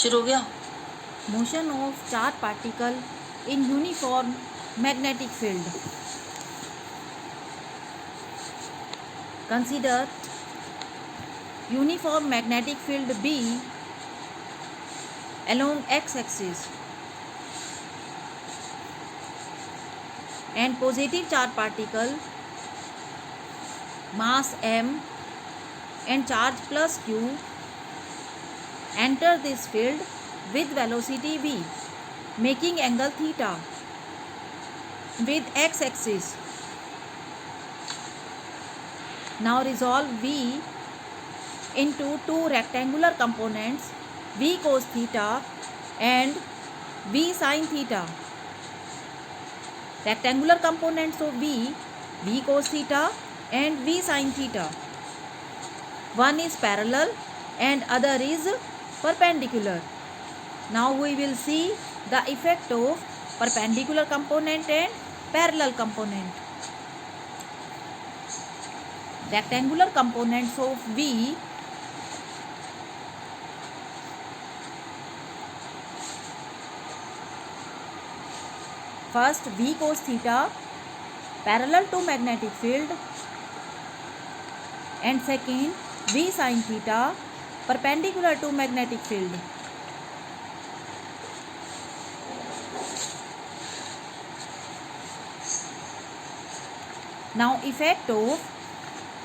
शुरू हो गया। Motion of charged particle in uniform magnetic field. Consider uniform magnetic field B along x-axis and positive charged particle mass m and charge plus q enter this field with velocity v, making angle theta with x-axis. Now resolve v into two rectangular components, v cos theta and v sin theta. Rectangular components of v cos theta and v sin theta. One is parallel and other is perpendicular. Now we will see the effect of perpendicular component and parallel component. Rectangular components of v first v cos theta parallel to magnetic field and second v sin theta perpendicular to magnetic field. Now effect of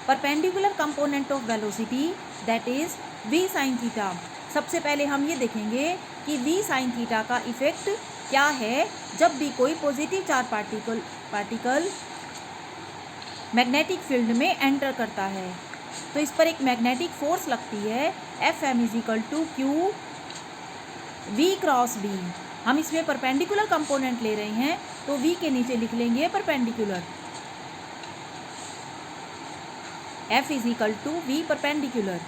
perpendicular component of velocity, that is v sin theta. सबसे पहले हम ये देखेंगे कि v sin theta का effect क्या है जब भी कोई positive charge particle magnetic field में एंटर करता है। तो इस पर एक मैग्नेटिक फोर्स लगती है Fm = Q v cross b। हम इसमें परपेंडिकुलर कंपोनेंट ले रहे हैं तो v के नीचे लिख लेंगे perpendicular, F = v perpendicular.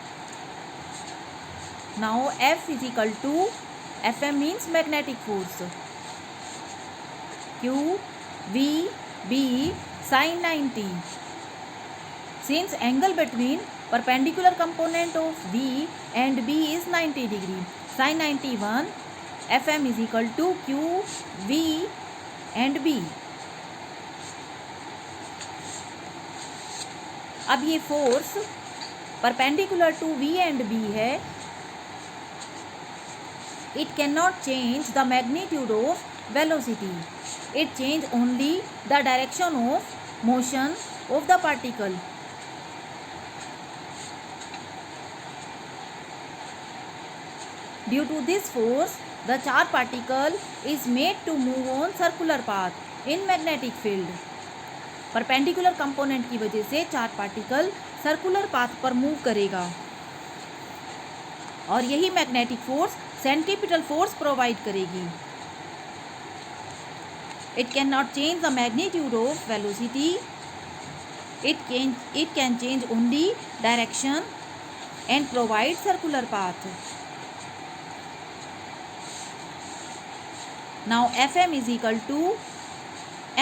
Now F = Fm means magnetic force, Q v b sin 90. Since angle between perpendicular component of v and b is 90 degree, sin 91, Fm = Q v and b. अब ये force perpendicular to v and b है। It can not change the magnitude of velocity, it change only the direction of motion of the particle. Due to this force the charge particle is made to move on circular path in magnetic field. Perpendicular component की वजह से charge particle circular path पर move करेगा और यही magnetic force centripetal force provide करेगी। It can not change the magnitude of velocity, it can change only direction and provide circular path. Now Fm =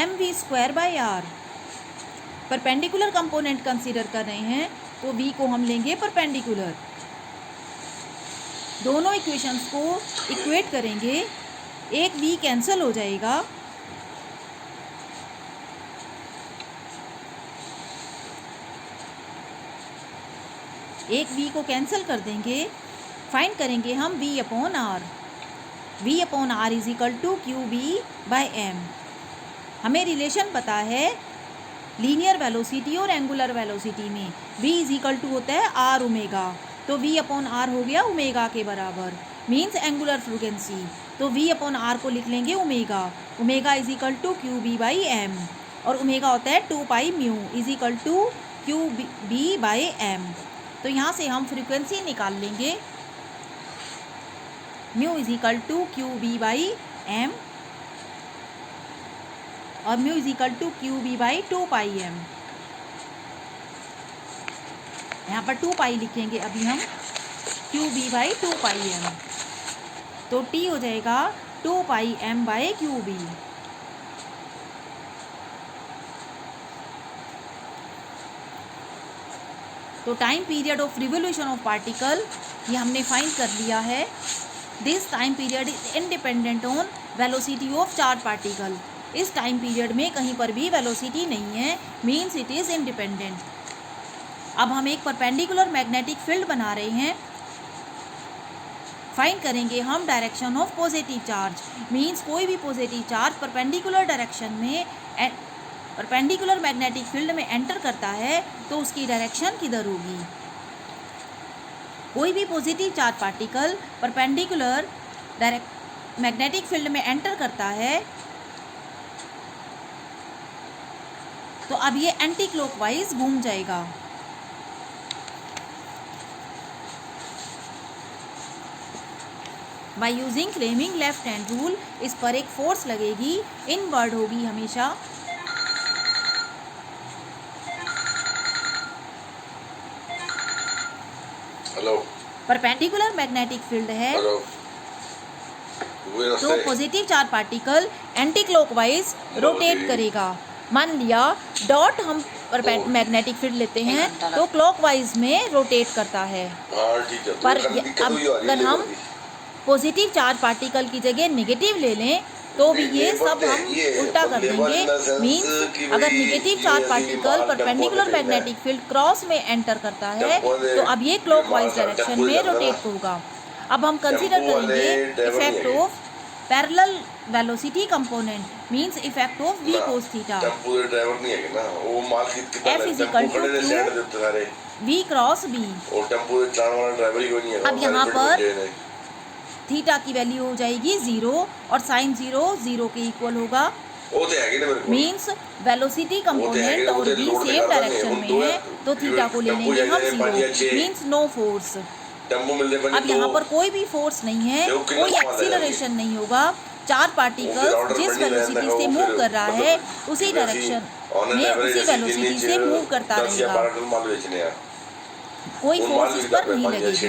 mv²/r। Perpendicular component consider कर रहे हैं तो v को हम लेंगे परपेंडिकुलर। दोनों इक्वेशंस को इक्वेट करेंगे, एक v कैंसिल हो जाएगा, एक v को कैंसिल कर देंगे, फाइंड करेंगे हम v/r। v/r = qb/m। हमें रिलेशन पता है लीनियर वेलोसिटी और एंगुलर वेलोसिटी में, v = होता है r ओमेगा, तो v/r हो गया ओमेगा के बराबर, मीन्स एंगुलर फ्रीक्वेंसी। तो v/r को लिख लेंगे ओमेगा, ओमेगा = qb/m और ओमेगा होता है 2πμ = qb/m। तो यहाँ से हम फ्रीक्वेंसी निकाल लेंगे, μ = qb/m और μ = qb/2πm। यहाँ पर 2π लिखेंगे अभी हम, qb/2πm, तो t हो जाएगा 2πm/qb। तो time period of revolution of particle ये हमने फाइंड कर लिया है। This time period is independent on velocity of charge particle. इस टाइम पीरियड में कहीं पर भी वेलोसिटी नहीं है, मीन्स इट इज़ इंडिपेंडेंट। अब हम एक परपेंडिकुलर मैग्नेटिक फील्ड बना रहे हैं। फाइंड करेंगे हम direction of positive charge, means कोई भी पॉजिटिव चार्ज परपेंडिकुलर डायरेक्शन में परपेंडिकुलर मैग्नेटिक फील्ड में एंटर करता है तो उसकी डायरेक्शन किधर होगी। कोई भी positive charge particle perpendicular direct magnetic field में एंटर करता है तो अब ये एंटी क्लॉकवाइज घूम जाएगा। By using Fleming left hand rule इस पर एक फोर्स लगेगी, इनवर्ड होगी हमेशा। हेलो, परपेंडिकुलर मैग्नेटिक फील्ड है तो positive charge particle anti clockwise rotate करेगा। मान लिया डॉट हम मैग्नेटिक फील्ड लेते हैं तो क्लॉकवाइज में रोटेट करता है। पर अब अगर हम पॉजिटिव चार्ज पार्टिकल की जगह नेगेटिव ले लें तो भी ये सब हम उल्टा कर देंगे। मीन्स अगर negative charge particle perpendicular magnetic field cross में एंटर करता है तो अब ये क्लॉकवाइज डायरेक्शन में रोटेट होगा। अब हम कंसीडर करेंगे effect of parallel velocity component, means effect of v cos थीटा। F is equal to v cross b। अब यहाँ पर थीटा की वैल्यू हो जाएगी 0 और साइन 0 0 के इक्वल होगा। मीन्स वेलोसिटी कंपोनेंट और v सेम डायरेक्शन में है तो थीटा को ले लेंगे हम 0, मीन्स नो फोर्स। अब यहाँ पर कोई भी फोर्स नहीं है, कोई एक्सीलरेशन नहीं होगा। चार पार्टिकल्स जिस वेलोसिटी से मूव कर रहा है उसी डायरेक्शन में उसी वेलोसिटी से मूव करता रहेगा, कोई फोर्स इस पर नहीं लगेगी।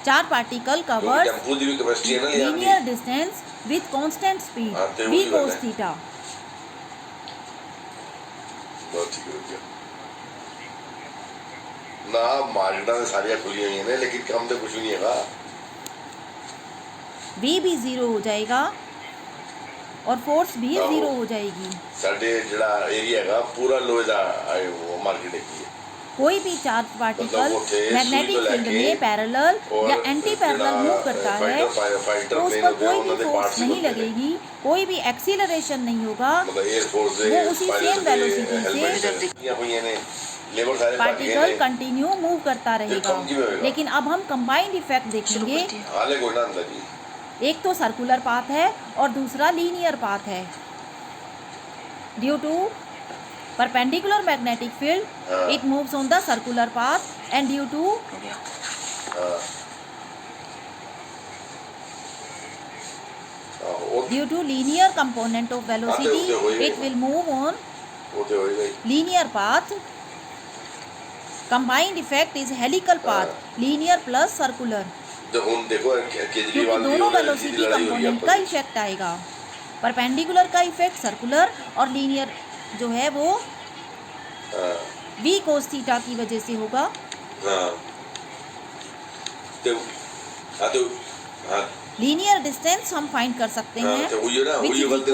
चार particle covers linear distance with constant speed v cos theta. ना मार्केटां सारियां खुली हुई हैं लेकिन कम तो कुछ नहीं है। v भी 0 हो जाएगा और फोर्स भी 0 हो जाएगी। साडे जेड़ा एरिया है पूरा लोहे दा वो मार्केट है। कोई भी चार्ज पार्टिकल मैग्नेटिक फील्ड में पैरेलल या एंटी पैरेलल मूव करता है तो उस पर कोई भी फोर्स नहीं लगेगी, कोई भी एक्सीलरेशन नहीं होगा। वो उसी सेम वेलोसिटी से पार्टिकल कंटिन्यू मूव करता रहेगा। लेकिन अब हम कंबाइंड इफेक्ट देखेंगे। एक तो सर्कुलर पाथ है और दूसरा लीनियर पाथ है। Due to perpendicular magnetic field, it moves on the circular path, and due to linear component of velocity, it will move on linear path. Combined effect is helical path, linear plus circular. क्योंकि दोनों velocity component का effect आएगा। Perpendicular का effect circular और linear जो है वो v cos theta की वजह से होगा। लीनियर डिस्टेंस हम फाइंड कर सकते हैं which is equal to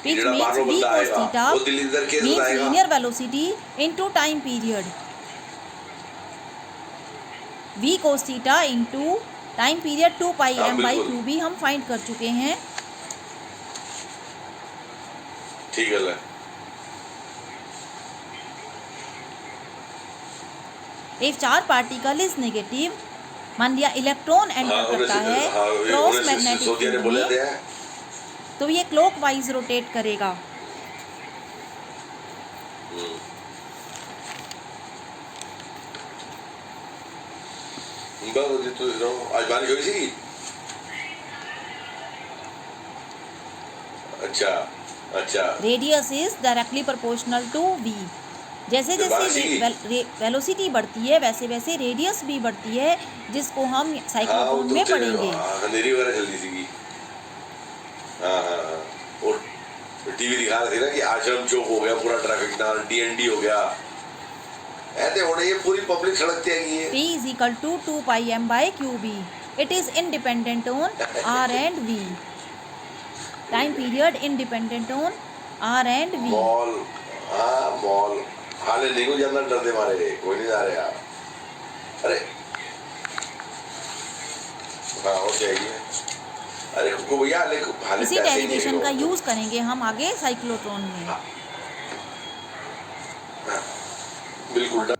pitch means v cos theta means linear velocity into time period। v cos theta into time period 2 pi m by qb हम find कर चुके हैं। ठीक है। If charge particle is negative, मान लिया electron enter करता है क्रॉस मैग्नेटिक फील्ड में तो ये क्लॉकवाइज रोटेट करेगा। आज बारिश हुई थी। अच्छा। Radius is directly proportional to v। जैसे जैसे वेलोसिटी बढ़ती है वैसे वैसे रेडियस भी बढ़ती है, जिसको हम साइक्लोट्रॉन में पढ़ेंगे। अंधेरी वगैरह जल्दी सी और टीवी दिखा रहे थे ना कि आश्रम चौक हो गया पूरा ट्रैफिक ना, DND हो गया, ऐसे होने ये पूरी पब्लिक सड़क पे आई है। P is equal to 2 pi m by qb। It is independent on R and V. Time period independent on R and V. Mall, हाँ मॉल, हाले नहीं को जाना, डरते मारे कोई नहीं जा रहे यार। अरे हाँ हो जाएगी। अरे को भैया हाले इसी डेरिवेशन का यूज करेंगे हम आगे साइक्लोट्रॉन में। बिल्कुल।